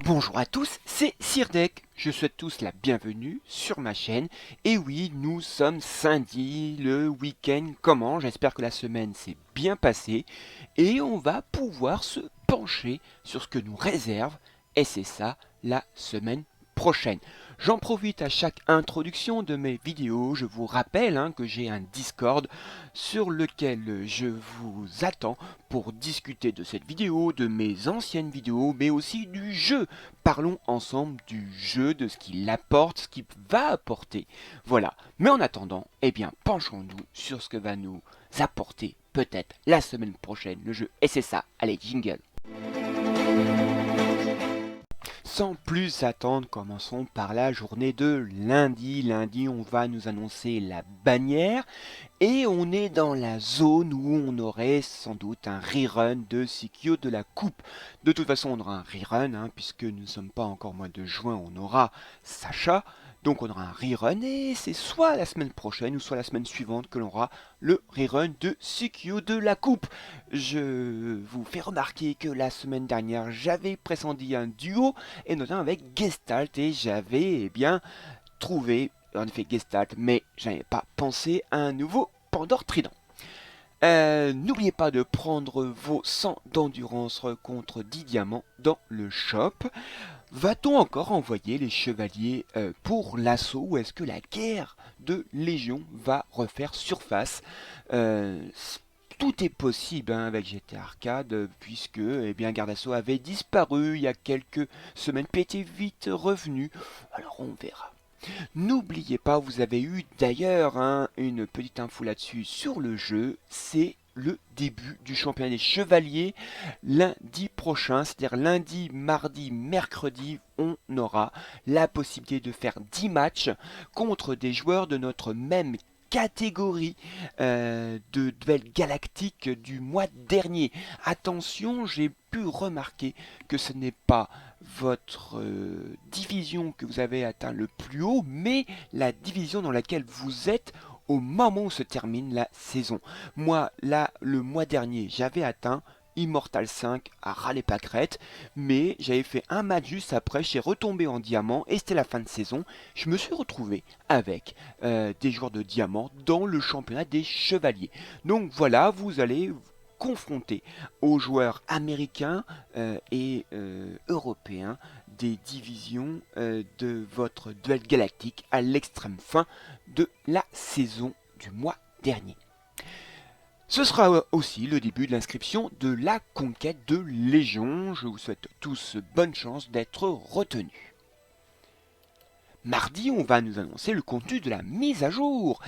Bonjour à tous, c'est Sirdek. Je souhaite tous la bienvenue sur ma chaîne. Et oui, nous sommes samedi, le week-end comment? J'espère que la semaine s'est bien passée. Et on va pouvoir se pencher sur ce que nous réserve SSA la semaine prochaine. J'en profite à chaque introduction de mes vidéos. Je vous rappelle que j'ai un Discord sur lequel je vous attends pour discuter de cette vidéo, de mes anciennes vidéos, mais aussi du jeu. Parlons ensemble du jeu, de ce qu'il apporte, ce qu'il va apporter. Voilà. Mais en attendant, eh bien, penchons-nous sur ce que va nous apporter peut-être la semaine prochaine le jeu SSA. Allez, jingle. Sans plus attendre, commençons par la journée de lundi. Lundi, on va nous annoncer la bannière et on est dans la zone où on aurait sans doute un rerun de Sikyo de la coupe. De toute façon, on aura un rerun, puisque nous ne sommes pas encore au mois de juin, on aura Sacha. Donc on aura un rerun et c'est soit la semaine prochaine ou soit la semaine suivante que l'on aura le rerun de Sikyo de la coupe. Je vous fais remarquer que la semaine dernière j'avais pressenti un duo et notamment avec Gestalt et j'avais trouvé en effet Gestalt mais je n'avais pas pensé à un nouveau Pandore Trident. N'oubliez pas de prendre vos 100 d'endurance contre 10 diamants dans le shop. Va-t-on encore envoyer les chevaliers pour l'assaut ou est-ce que la guerre de Légion va refaire surface? Tout est possible avec GTA Arcade puisque Gardasseau avait disparu il y a quelques semaines puis était vite revenu. Alors on verra. N'oubliez pas, vous avez eu d'ailleurs une petite info là-dessus sur le jeu, c'est le début du championnat des chevaliers lundi prochain, c'est-à-dire lundi, mardi, mercredi, on aura la possibilité de faire 10 matchs contre des joueurs de notre même catégorie de duel galactique du mois dernier. Attention, j'ai pu remarquer que ce n'est pas votre division que vous avez atteint le plus haut, mais la division dans laquelle vous êtes au moment où se termine la saison. Moi, là, le mois dernier, j'avais atteint Immortal 5 à râler pâquerette, mais j'avais fait un match juste après, j'ai retombé en diamant et c'était la fin de saison. Je me suis retrouvé avec des joueurs de diamant dans le championnat des chevaliers. Donc voilà, vous allez confronter aux joueurs américains et européens des divisions de votre duel galactique à l'extrême fin de la saison du mois dernier. Ce sera aussi le début de l'inscription de la conquête de Légion. Je vous souhaite tous bonne chance d'être retenus. Mardi, on va nous annoncer le contenu de la mise à jour.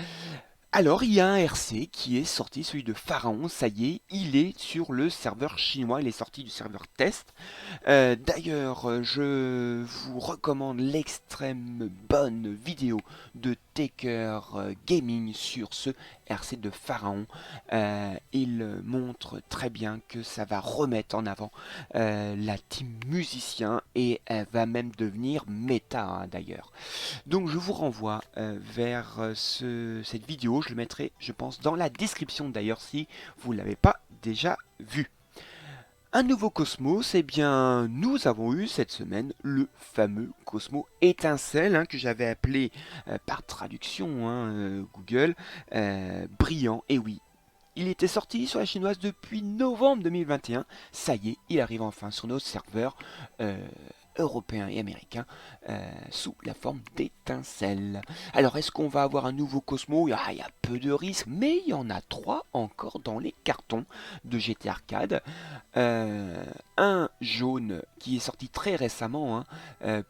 Alors, il y a un RC qui est sorti, celui de Pharaon, ça y est, il est sur le serveur chinois, il est sorti du serveur test. D'ailleurs, je vous recommande l'extrême bonne vidéo de Taker Gaming sur ce RC de Pharaon. Il montre très bien que ça va remettre en avant la team musicien et elle va même devenir méta d'ailleurs. Donc je vous renvoie vers cette vidéo, je le mettrai je pense dans la description d'ailleurs si vous ne l'avez pas déjà vu. Un nouveau Cosmos, eh bien nous avons eu cette semaine le fameux Cosmo étincelle que j'avais appelé par traduction Google brillant, et oui. Il était sorti sur la chinoise depuis novembre 2021, ça y est, il arrive enfin sur nos serveurs européens et américains sous la forme d'étincelles. Alors est-ce qu'on va avoir un nouveau Cosmo? Il y a peu de risques, mais il y en a 3 encore dans les cartons de GT Arcade. Un jaune qui est sorti très récemment,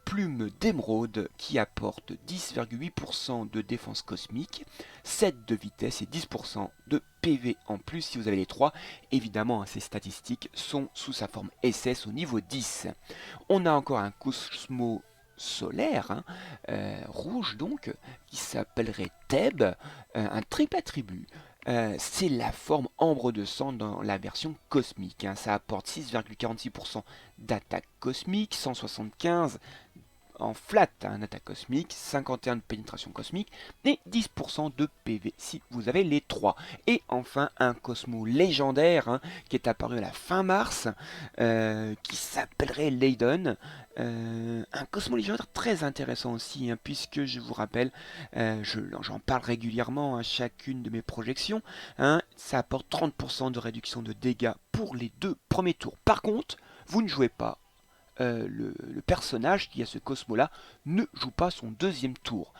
Plume d'émeraude qui apporte 10,8% de défense cosmique, 7 de vitesse et 10% de PV en plus si vous avez les 3. Évidemment, ces statistiques sont sous sa forme SS au niveau 10. On a encore un Cosmo solaire, rouge donc, qui s'appellerait Theb, un triple attribut. C'est la forme ambre de sang dans la version cosmique. Ça apporte 6,46% d'attaque cosmique, 175 en flat, un attaque cosmique, 51 de pénétration cosmique et 10% de PV si vous avez les 3. Et enfin un Cosmo légendaire qui est apparu à la fin mars, qui s'appellerait Leiden. Un Cosmo légendaire très intéressant aussi, puisque je vous rappelle, j'en parle régulièrement à chacune de mes projections, ça apporte 30% de réduction de dégâts pour les 2 premiers tours. Par contre, vous ne jouez pas le personnage qui a ce Cosmo là ne joue pas son 2e tour.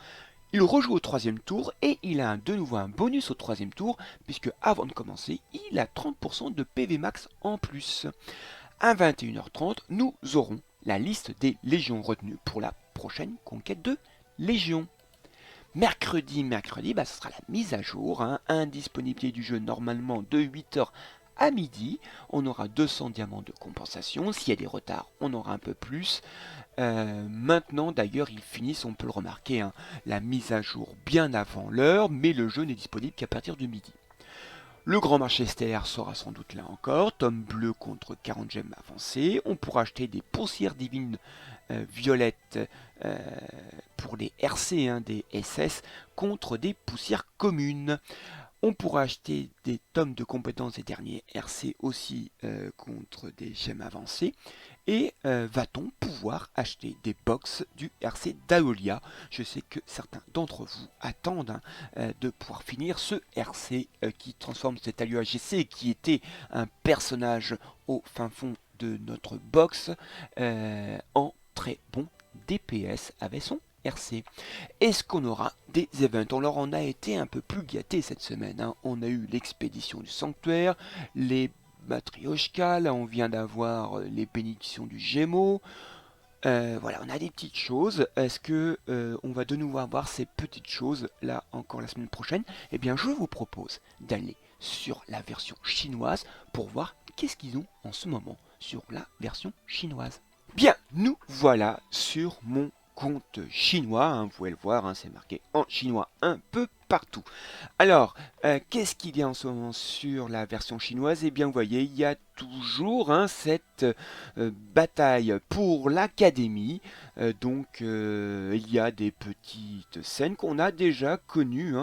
Il rejoue au 3e tour et il a de nouveau un bonus au 3e tour, puisque avant de commencer, il a 30% de PV max en plus. À 21h30, nous aurons la liste des légions retenues pour la prochaine conquête de Légion. Mercredi, ce sera la mise à jour, indisponibilité du jeu normalement de 8h à midi. On aura 200 diamants de compensation. S'il y a des retards, on aura un peu plus. Maintenant, d'ailleurs, ils finissent, on peut le remarquer, la mise à jour bien avant l'heure, mais le jeu n'est disponible qu'à partir de midi. Le grand marché stellaire sera sans doute là encore, tome bleu contre 40 gemmes avancées. On pourra acheter des poussières divines violettes pour les RC, des SS, contre des poussières communes. On pourra acheter des tomes de compétences des derniers RC aussi contre des gemmes avancées. Et va-t-on pouvoir acheter des box du RC d'Aolia? Je sais que certains d'entre vous attendent de pouvoir finir ce RC qui transforme cet Aolia GC qui était un personnage au fin fond de notre box en très bon DPS avec son RC. Est-ce qu'on aura des events? On leur en a été un peu plus gâtés cette semaine. On a eu l'expédition du sanctuaire, les Matryoshka, là on vient d'avoir les bénédictions du Gémeaux. Voilà, on a des petites choses. Est-ce que on va de nouveau avoir ces petites choses là encore la semaine prochaine? Eh bien, je vous propose d'aller sur la version chinoise pour voir qu'est-ce qu'ils ont en ce moment sur la version chinoise. Bien, nous voilà sur mon compte chinois, vous pouvez le voir, c'est marqué en chinois un peu partout. Alors, qu'est-ce qu'il y a en ce moment sur la version chinoise? Eh bien, vous voyez, il y a toujours cette bataille pour l'académie. Donc, il y a des petites scènes qu'on a déjà connues,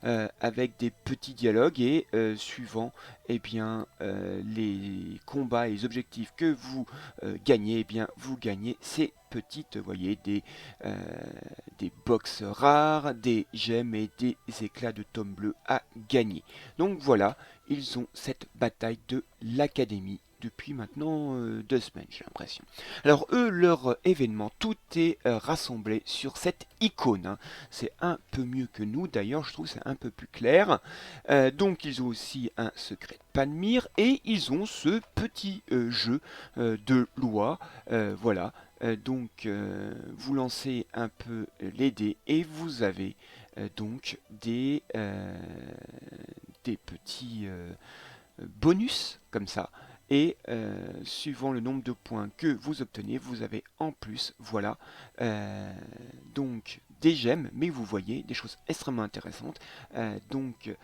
avec des petits dialogues et suivant eh bien, les combats et les objectifs que vous gagnez, eh bien, vous gagnez ces petites, vous voyez, des box rares, des gemmes et des éclats de tome bleu à gagner. Donc voilà, ils ont cette bataille de l'académie depuis maintenant 2 semaines, j'ai l'impression. Alors eux, leur événement, tout est rassemblé sur cette icône. C'est un peu mieux que nous, d'ailleurs, je trouve que c'est un peu plus clair. Donc ils ont aussi un secret de Palmyre et ils ont ce petit jeu de loi. Voilà. Donc vous lancez un peu les dés et vous avez donc des petits bonus comme ça. Et suivant le nombre de points que vous obtenez, vous avez en plus, voilà, donc des gemmes, mais vous voyez des choses extrêmement intéressantes. Donc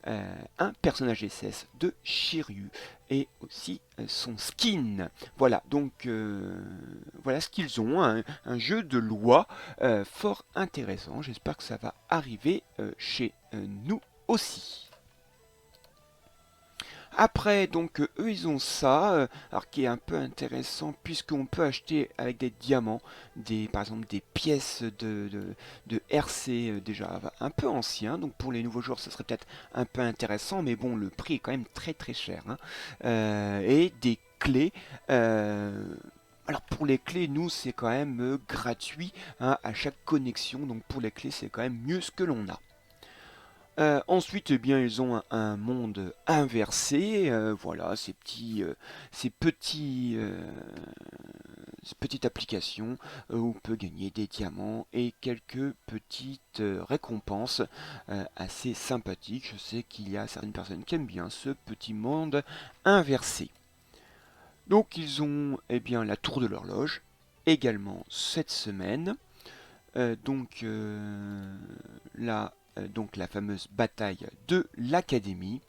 un personnage SS de Shiryu et aussi son skin. Voilà, donc voilà ce qu'ils ont, un jeu de loi fort intéressant. J'espère que ça va arriver chez nous aussi. Après, donc, eux, ils ont ça, alors qui est un peu intéressant, puisqu'on peut acheter avec des diamants, par exemple, des pièces de RC déjà un peu anciens. Donc, pour les nouveaux joueurs, ça serait peut-être un peu intéressant, mais bon, le prix est quand même très très cher. Et des clés. Alors pour les clés, nous c'est quand même gratuit à chaque connexion, donc pour les clés c'est quand même mieux ce que l'on a. Ensuite, eh bien, ils ont un monde inversé. Voilà, ces petites applications où on peut gagner des diamants et quelques petites récompenses assez sympathiques. Je sais qu'il y a certaines personnes qui aiment bien ce petit monde inversé. Donc, ils ont eh bien la tour de l'horloge également cette semaine. Là, donc la fameuse bataille de l'académie.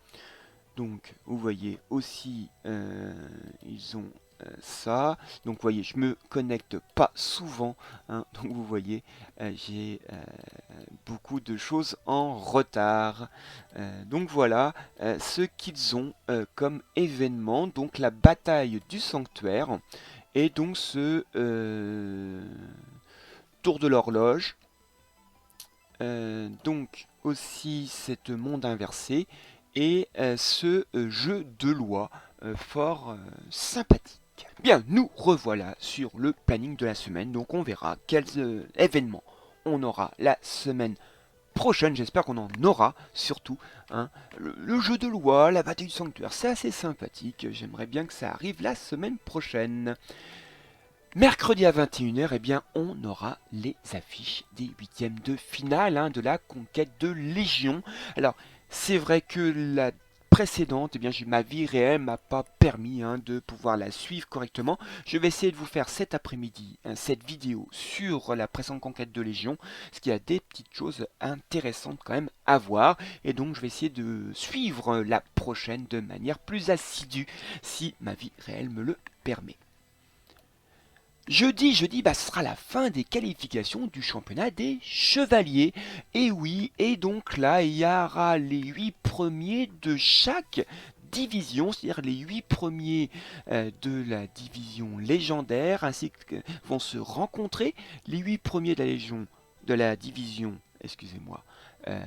Donc vous voyez aussi ils ont ça. Donc vous voyez, je me connecte pas souvent, hein, donc vous voyez, j'ai beaucoup de choses en retard. Donc voilà ce qu'ils ont comme événement, donc la bataille du sanctuaire, et donc ce tour de l'horloge, donc aussi cette monde inversé, et ce jeu de loi fort sympathique. Bien, nous revoilà sur le planning de la semaine, donc on verra quels événements on aura la semaine prochaine. J'espère qu'on en aura surtout, hein. Le jeu de loi, la bataille du sanctuaire, c'est assez sympathique, j'aimerais bien que ça arrive la semaine prochaine. Mercredi à 21h, eh bien, on aura les affiches des huitièmes de finale, hein, de la conquête de Légion. Alors, c'est vrai que la précédente, eh bien, ma vie réelle m'a pas permis, hein, de pouvoir la suivre correctement. Je vais essayer de vous faire cet après-midi, hein, cette vidéo sur la précédente conquête de Légion, parce qu'il y a des petites choses intéressantes quand même à voir. Et donc, je vais essayer de suivre la prochaine de manière plus assidue, si ma vie réelle me le permet. Jeudi, bah, ce sera la fin des qualifications du championnat des chevaliers. Et oui, et donc là, il y aura les 8 premiers de chaque division, c'est-à-dire les 8 premiers de la division légendaire, ainsi que vont se rencontrer les 8 premiers de la légion, de la division, excusez-moi, euh,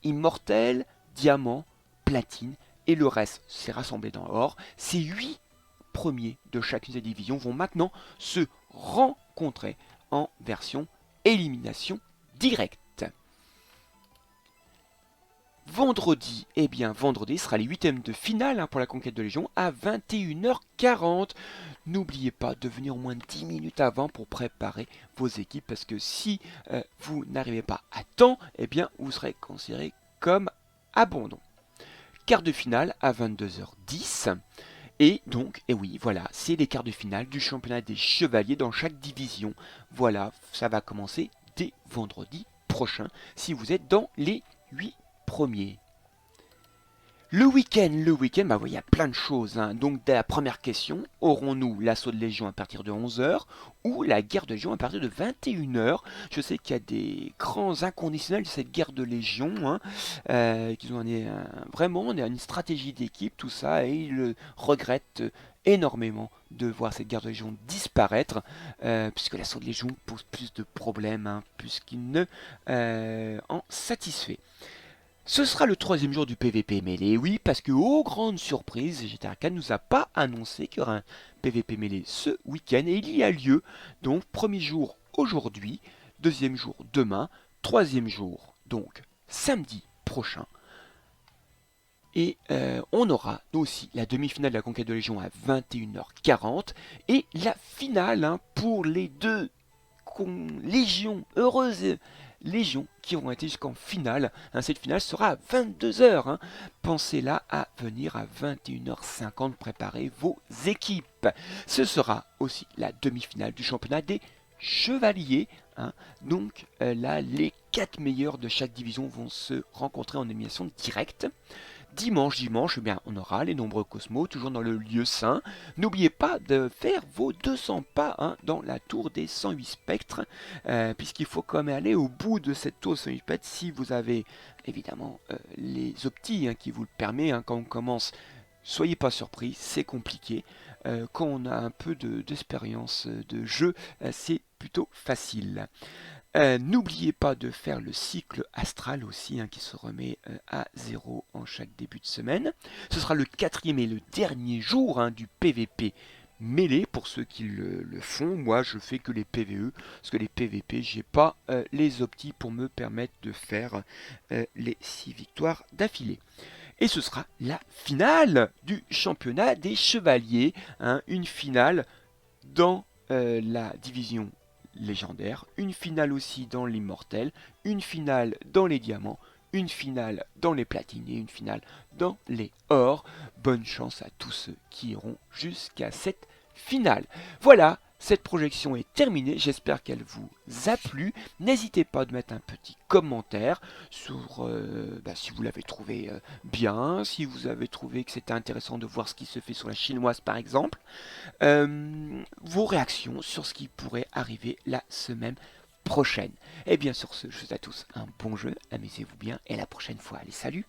immortel, diamant, platine, et le reste s'est rassemblé dans l'or. Ces 8 premiers de chacune des divisions vont maintenant se rencontrer en version élimination directe. Vendredi, eh bien vendredi sera les huitièmes de finale, hein, pour la conquête de Légion à 21h40. N'oubliez pas de venir au moins 10 minutes avant pour préparer vos équipes, parce que si vous n'arrivez pas à temps, eh bien vous serez considéré comme abandon. Quart de finale à 22h10. Et donc, et oui, voilà, c'est les quarts de finale du championnat des chevaliers dans chaque division. Voilà, ça va commencer dès vendredi prochain, si vous êtes dans les 8 premiers. Le week-end, bah oui, il y a plein de choses, hein. Donc, dès la première question, aurons-nous l'assaut de Légion à partir de 11h ou la guerre de Légion à partir de 21h? Je sais qu'il y a des grands inconditionnels de cette guerre de Légion, hein, qu'ils ont vraiment une stratégie d'équipe, tout ça, et ils regrettent énormément de voir cette guerre de Légion disparaître, puisque l'assaut de Légion pose plus de problèmes, hein, puisqu'il ne en satisfait. Ce sera le troisième jour du PVP mêlé, oui, parce que, aux grandes surprises, GTA 4 nous a pas annoncé qu'il y aura un PVP mêlé ce week-end, et il y a lieu. Donc, premier jour aujourd'hui, deuxième jour demain, troisième jour, donc samedi prochain. Et on aura aussi la demi-finale de la conquête de Légion à 21h40, et la finale, hein, pour les deux légions heureuses, légions qui auront été jusqu'en finale, hein. Cette finale sera à 22h, hein. Pensez là à venir à 21h50 préparer vos équipes. Ce sera aussi la demi-finale du championnat des chevaliers, hein. Donc là, les 4 meilleurs de chaque division vont se rencontrer en élimination directe. Dimanche, eh bien, on aura les nombreux cosmos, toujours dans le lieu saint. N'oubliez pas de faire vos 200 pas, hein, dans la tour des 108 spectres, puisqu'il faut quand même aller au bout de cette tour des 108 spectres si vous avez évidemment les optis, hein, qui vous le permet, hein, quand on commence. Soyez pas surpris, c'est compliqué. Quand on a un peu d'expérience de jeu, c'est plutôt facile. N'oubliez pas de faire le cycle astral aussi, hein, qui se remet à 0 en chaque début de semaine. Ce sera le quatrième et le dernier jour, hein, du PVP mêlé pour ceux qui le font. Moi, je fais que les PVE, parce que les PVP, j'ai pas les optis pour me permettre de faire les 6 victoires d'affilée. Et ce sera la finale du championnat des chevaliers, hein, une finale dans la division légendaire, une finale aussi dans l'immortel, une finale dans les diamants, une finale dans les platines et une finale dans les ors. Bonne chance à tous ceux qui iront jusqu'à cette finale. Voilà, Cette projection est terminée, j'espère qu'elle vous a plu. N'hésitez pas de mettre un petit commentaire sur si vous l'avez trouvé bien, si vous avez trouvé que c'était intéressant de voir ce qui se fait sur la chinoise par exemple. Vos réactions sur ce qui pourrait arriver la semaine prochaine. Et bien sur ce, je vous souhaite à tous un bon jeu, amusez-vous bien et à la prochaine fois. Allez, salut!